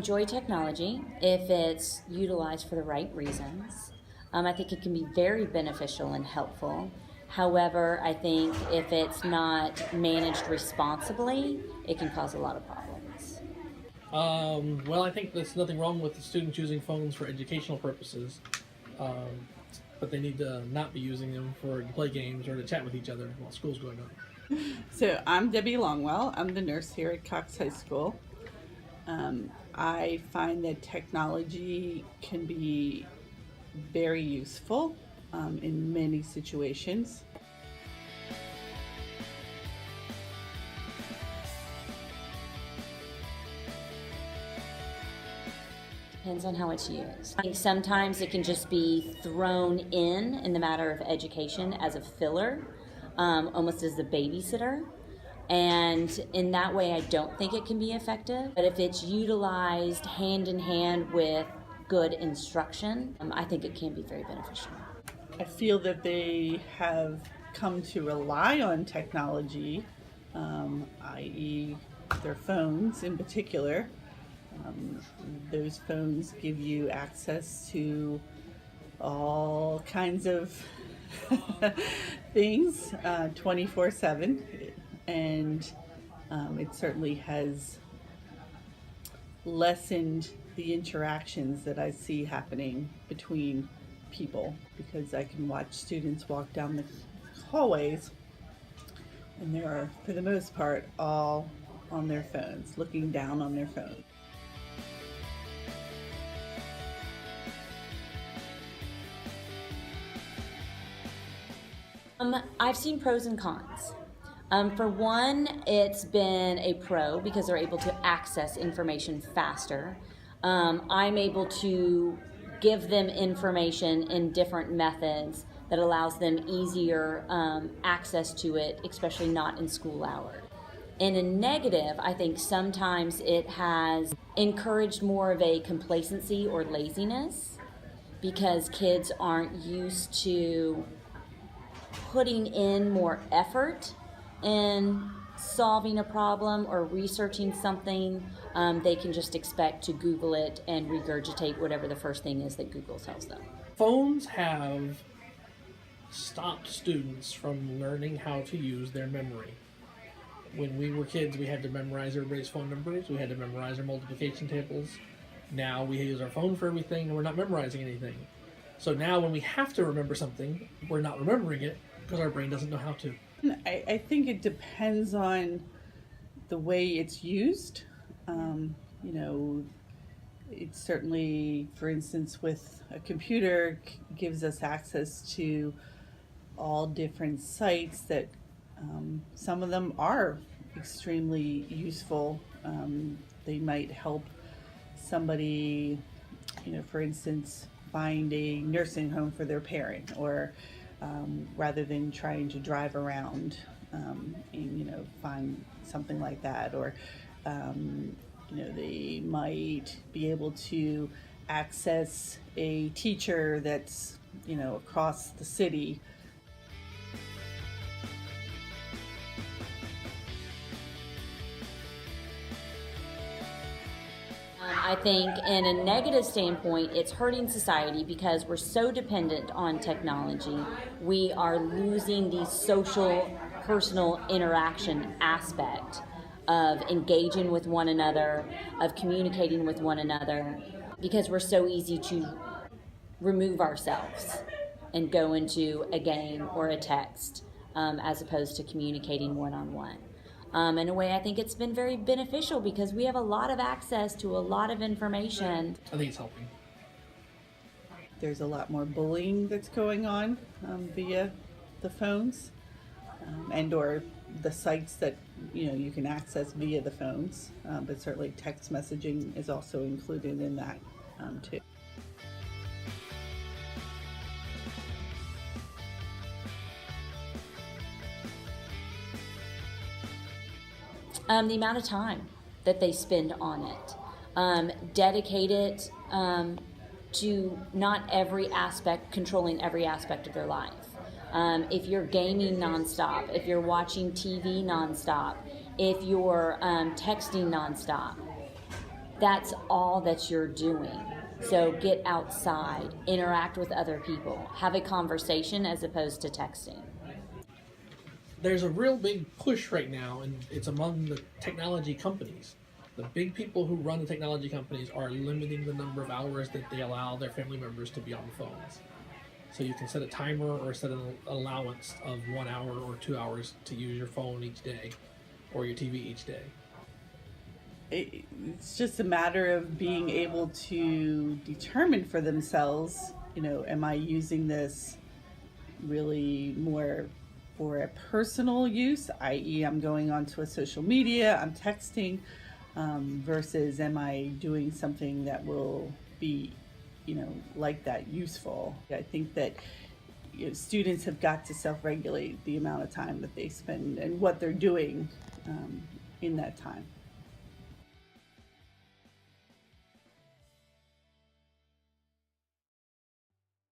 enjoy technology if it's utilized for the right reasons. I think it can be very beneficial and helpful. However, I think if it's not managed responsibly, it can cause a lot of problems. Well, I think there's nothing wrong with the students using phones for educational purposes, um, but they need to not be using them to play games or to chat with each other while school's going on. So I'm Debbie Longwell. I'm the nurse here at Cox High School. I find that technology can be very useful in many situations. Depends on how it's used. I think sometimes it can just be thrown in the matter of education as a filler, almost as a babysitter. And in that way, I don't think it can be effective. But if it's utilized hand in hand with good instruction, I think it can be very beneficial. I feel that they have come to rely on technology, i.e., their phones in particular. Those phones give you access to all kinds of things 24/7, and it certainly has lessened the interactions that I see happening between people, because I can watch students walk down the hallways and they're, for the most part, all on their phones, looking down on their phones. I've seen pros and cons. For one, it's been a pro because they're able to access information faster. I'm able to give them information in different methods that allows them easier access to it, especially not in school hours. In a negative, I think sometimes it has encouraged more of a complacency or laziness because kids aren't used to putting in more effort in solving a problem or researching something. They can just expect to Google it and regurgitate whatever the first thing is that Google tells them. Phones have stopped students from learning how to use their memory. When we were kids, we had to memorize everybody's phone numbers, we had to memorize our multiplication tables. Now we use our phone for everything and we're not memorizing anything. So now when we have to remember something, we're not remembering it because our brain doesn't know how to. I think it depends on the way it's used. It certainly, for instance, with a computer, gives us access to all different sites that some of them are extremely useful. They might help somebody, for instance, find a nursing home for their parent, or rather than trying to drive around and find something like that, or they might be able to access a teacher that's across the city. I think in a negative standpoint, it's hurting society because we're so dependent on technology. We are losing the social, personal interaction aspect of engaging with one another, of communicating with one another, because we're so easy to remove ourselves and go into a game or a text as opposed to communicating one-on-one. In a way, I think it's been very beneficial because we have a lot of access to a lot of information. I think it's helping. There's a lot more bullying that's going on via the phones and or the sites that you can access via the phones, but certainly text messaging is also included in that too. The amount of time that they spend on it, dedicate it to not every aspect, controlling every aspect of their life. If you're gaming nonstop, if you're watching TV nonstop, if you're texting nonstop, that's all that you're doing. So get outside, interact with other people, have a conversation as opposed to texting. There's a real big push right now, and it's among the technology companies. The big people who run the technology companies are limiting the number of hours that they allow their family members to be on the phones. So you can set a timer or set an allowance of 1 hour or 2 hours to use your phone each day or your TV each day. It's just a matter of being able to determine for themselves, am I using this really more for a personal use, i.e. I'm going onto a social media, I'm texting, versus am I doing something that will be, like that, useful. I think that students have got to self-regulate the amount of time that they spend and what they're doing in that time.